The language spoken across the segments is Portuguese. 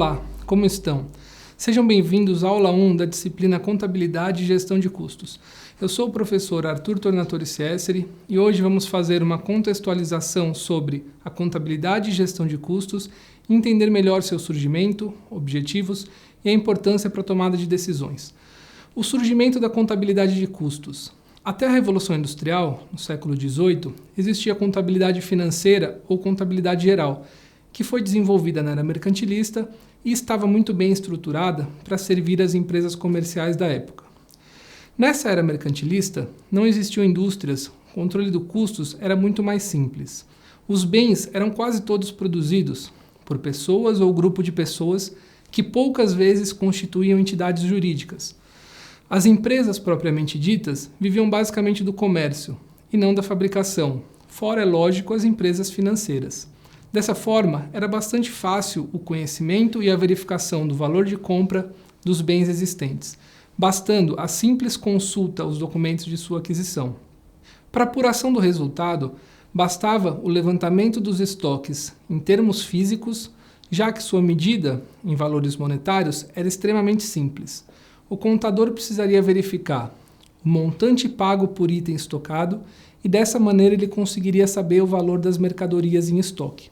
Olá, como estão? Sejam bem-vindos à aula 1 da disciplina Contabilidade e Gestão de Custos. Eu sou o professor Arthur Tornatore Ciesseri e hoje vamos fazer uma contextualização sobre a contabilidade e gestão de custos e entender melhor seu surgimento, objetivos e a importância para a tomada de decisões. O surgimento da contabilidade de custos. Até a Revolução Industrial, no século XVIII, existia a contabilidade financeira ou contabilidade geral, que foi desenvolvida na era mercantilista e estava muito bem estruturada para servir as empresas comerciais da época. Nessa era mercantilista, não existiam indústrias, o controle dos custos era muito mais simples. Os bens eram quase todos produzidos por pessoas ou grupo de pessoas que poucas vezes constituíam entidades jurídicas. As empresas propriamente ditas viviam basicamente do comércio e não da fabricação, fora, é lógico, as empresas financeiras. Dessa forma, era bastante fácil o conhecimento e a verificação do valor de compra dos bens existentes, bastando a simples consulta aos documentos de sua aquisição. Para apuração do resultado, bastava o levantamento dos estoques em termos físicos, já que sua medida, em valores monetários, era extremamente simples. O contador precisaria verificar o montante pago por item estocado e dessa maneira ele conseguiria saber o valor das mercadorias em estoque.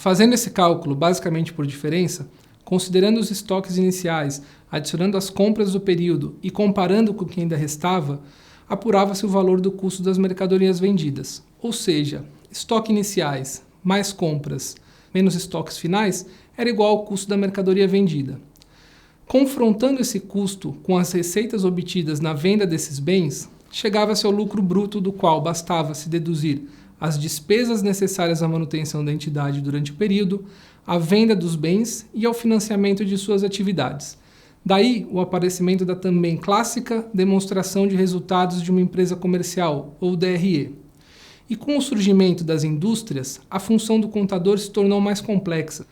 Fazendo esse cálculo basicamente por diferença, considerando os estoques iniciais, adicionando as compras do período e comparando com o que ainda restava, apurava-se o valor do custo das mercadorias vendidas. Ou seja, estoques iniciais mais compras menos estoques finais era igual ao custo da mercadoria vendida. Confrontando esse custo com as receitas obtidas na venda desses bens, chegava-se ao lucro bruto, do qual bastava se deduzir as despesas necessárias à manutenção da entidade durante o período, a venda dos bens e ao financiamento de suas atividades. Daí o aparecimento da também clássica demonstração de resultados de uma empresa comercial, ou DRE. E com o surgimento das indústrias, a função do contador se tornou mais complexa.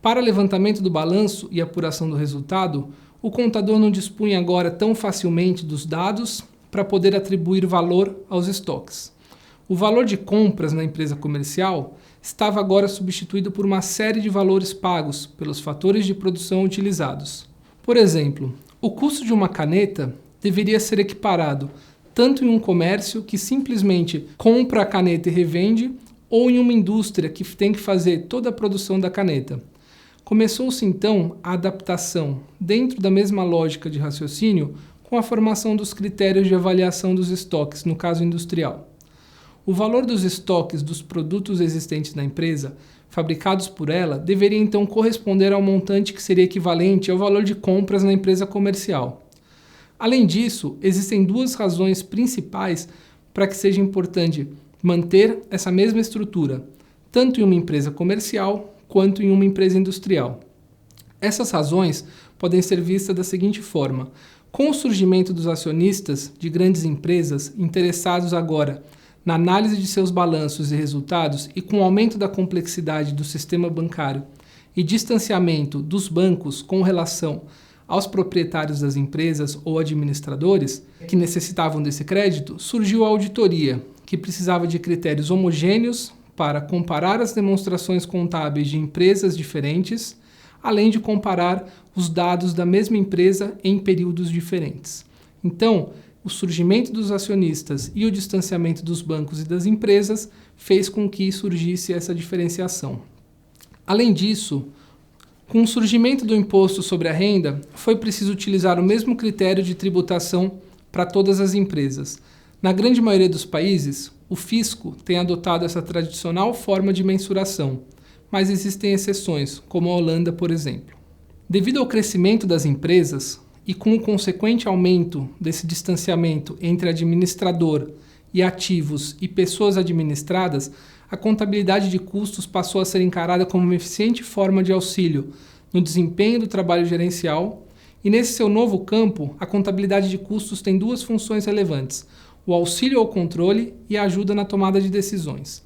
Para levantamento do balanço e apuração do resultado, o contador não dispunha agora tão facilmente dos dados para poder atribuir valor aos estoques. O valor de compras na empresa comercial estava agora substituído por uma série de valores pagos pelos fatores de produção utilizados. Por exemplo, o custo de uma caneta deveria ser equiparado tanto em um comércio que simplesmente compra a caneta e revende, ou em uma indústria que tem que fazer toda a produção da caneta. Começou-se então a adaptação, dentro da mesma lógica de raciocínio, com a formação dos critérios de avaliação dos estoques, no caso industrial. O valor dos estoques dos produtos existentes na empresa, fabricados por ela, deveria então corresponder ao montante que seria equivalente ao valor de compras na empresa comercial. Além disso, existem duas razões principais para que seja importante manter essa mesma estrutura, tanto em uma empresa comercial quanto em uma empresa industrial. Essas razões podem ser vistas da seguinte forma: com o surgimento dos acionistas de grandes empresas interessados agora na análise de seus balanços e resultados e com o aumento da complexidade do sistema bancário e distanciamento dos bancos com relação aos proprietários das empresas ou administradores que necessitavam desse crédito, surgiu a auditoria, que precisava de critérios homogêneos para comparar as demonstrações contábeis de empresas diferentes, além de comparar os dados da mesma empresa em períodos diferentes. Então, o surgimento dos acionistas e o distanciamento dos bancos e das empresas fez com que surgisse essa diferenciação. Além disso, com o surgimento do imposto sobre a renda, foi preciso utilizar o mesmo critério de tributação para todas as empresas. Na grande maioria dos países, o fisco tem adotado essa tradicional forma de mensuração, mas existem exceções, como a Holanda, por exemplo. Devido ao crescimento das empresas, e com o consequente aumento desse distanciamento entre administrador e ativos e pessoas administradas, a contabilidade de custos passou a ser encarada como uma eficiente forma de auxílio no desempenho do trabalho gerencial, e nesse seu novo campo, a contabilidade de custos tem duas funções relevantes: o auxílio ao controle e a ajuda na tomada de decisões.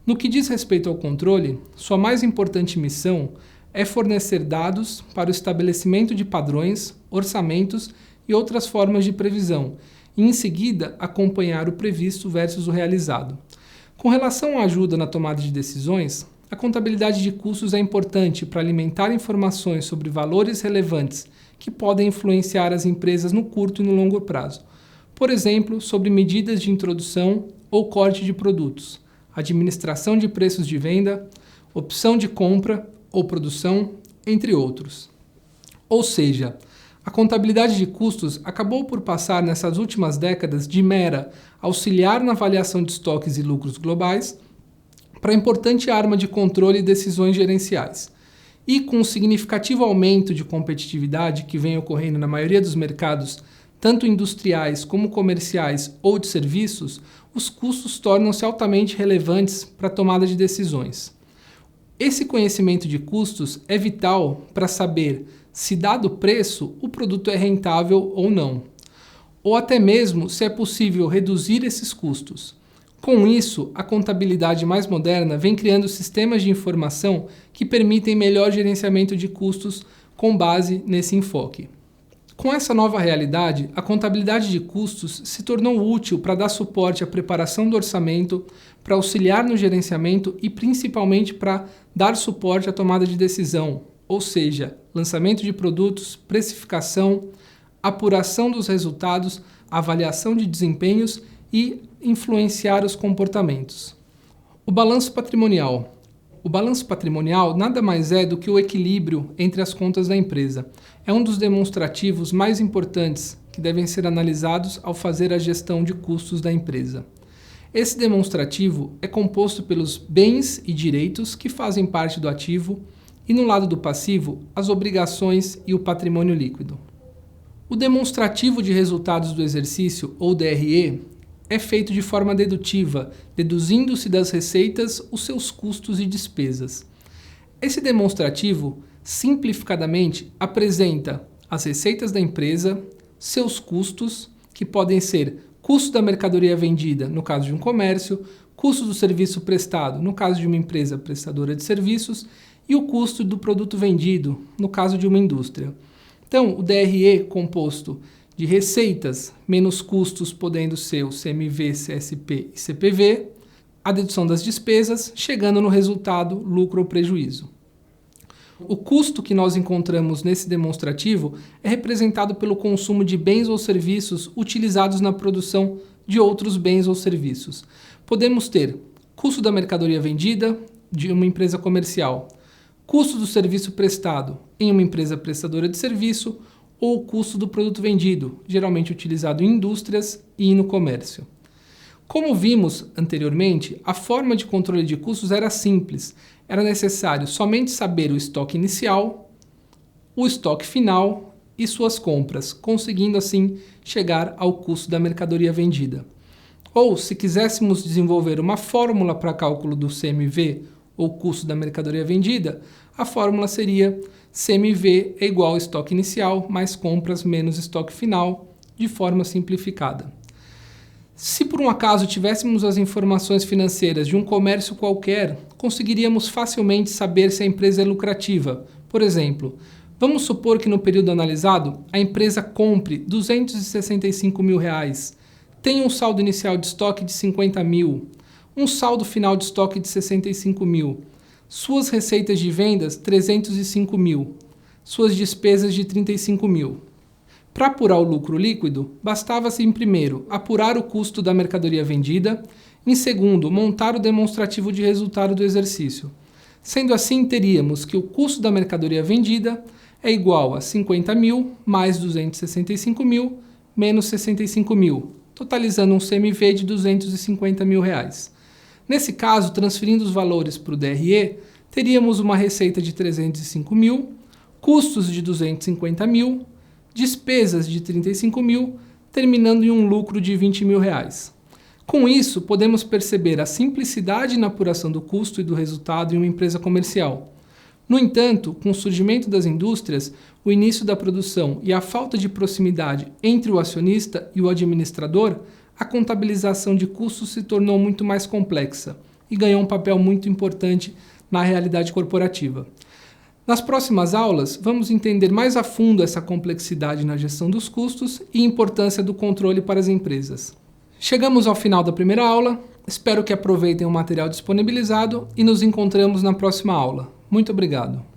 No que diz respeito ao controle, sua mais importante missão é fornecer dados para o estabelecimento de padrões, orçamentos e outras formas de previsão, e em seguida acompanhar o previsto versus o realizado. Com relação à ajuda na tomada de decisões, a contabilidade de custos é importante para alimentar informações sobre valores relevantes que podem influenciar as empresas no curto e no longo prazo. Por exemplo, sobre medidas de introdução ou corte de produtos, administração de preços de venda, opção de compra ou produção, entre outros. Ou seja, a contabilidade de custos acabou por passar nessas últimas décadas de mera auxiliar na avaliação de estoques e lucros globais para importante arma de controle e decisões gerenciais. E com um significativo aumento de competitividade que vem ocorrendo na maioria dos mercados, tanto industriais como comerciais ou de serviços, os custos tornam-se altamente relevantes para a tomada de decisões. Esse conhecimento de custos é vital para saber se, dado o preço, o produto é rentável ou não, ou até mesmo se é possível reduzir esses custos. Com isso, a contabilidade mais moderna vem criando sistemas de informação que permitem melhor gerenciamento de custos com base nesse enfoque. Com essa nova realidade, a contabilidade de custos se tornou útil para dar suporte à preparação do orçamento, para auxiliar no gerenciamento e principalmente para dar suporte à tomada de decisão, ou seja, lançamento de produtos, precificação, apuração dos resultados, avaliação de desempenhos e influenciar os comportamentos. O balanço patrimonial. O balanço patrimonial nada mais é do que o equilíbrio entre as contas da empresa. É um dos demonstrativos mais importantes que devem ser analisados ao fazer a gestão de custos da empresa. Esse demonstrativo é composto pelos bens e direitos que fazem parte do ativo e, no lado do passivo, as obrigações e o patrimônio líquido. O demonstrativo de resultados do exercício, ou DRE, é feito de forma dedutiva, deduzindo-se das receitas os seus custos e despesas. Esse demonstrativo, simplificadamente, apresenta as receitas da empresa, seus custos, que podem ser custo da mercadoria vendida, no caso de um comércio, custo do serviço prestado, no caso de uma empresa prestadora de serviços, e o custo do produto vendido, no caso de uma indústria. Então, o DRE composto de receitas menos custos, podendo ser o CMV, CSP e CPV, a dedução das despesas, chegando no resultado lucro ou prejuízo. O custo que nós encontramos nesse demonstrativo é representado pelo consumo de bens ou serviços utilizados na produção de outros bens ou serviços. Podemos ter custo da mercadoria vendida de uma empresa comercial, custo do serviço prestado em uma empresa prestadora de serviço, ou o custo do produto vendido, geralmente utilizado em indústrias e no comércio. Como vimos anteriormente, a forma de controle de custos era simples. Era necessário somente saber o estoque inicial, o estoque final e suas compras, conseguindo assim chegar ao custo da mercadoria vendida. Ou, se quiséssemos desenvolver uma fórmula para cálculo do CMV, ou custo da mercadoria vendida, a fórmula seria CMV é igual ao estoque inicial mais compras menos estoque final, de forma simplificada. Se por um acaso tivéssemos as informações financeiras de um comércio qualquer, conseguiríamos facilmente saber se a empresa é lucrativa. Por exemplo, vamos supor que no período analisado a empresa compre R$ 265 mil, tenha um saldo inicial de estoque de 50 mil, um saldo final de estoque de 65 mil, suas receitas de vendas 305 mil, suas despesas de 35 mil. Para apurar o lucro líquido, bastava-se em primeiro apurar o custo da mercadoria vendida, em segundo montar o demonstrativo de resultado do exercício. Sendo assim, teríamos que o custo da mercadoria vendida é igual a 50 mil mais 265 mil menos 65 mil, totalizando um CMV de 250 mil reais. Nesse caso, transferindo os valores para o DRE, teríamos uma receita de 305 mil, custos de 250 mil, despesas de 35 mil, terminando em um lucro de 20 mil reais. Com isso, podemos perceber a simplicidade na apuração do custo e do resultado em uma empresa comercial. No entanto, com o surgimento das indústrias, o início da produção e a falta de proximidade entre o acionista e o administrador, a contabilização de custos se tornou muito mais complexa e ganhou um papel muito importante na realidade corporativa. Nas próximas aulas, vamos entender mais a fundo essa complexidade na gestão dos custos e a importância do controle para as empresas. Chegamos ao final da primeira aula. Espero que aproveitem o material disponibilizado e nos encontramos na próxima aula. Muito obrigado!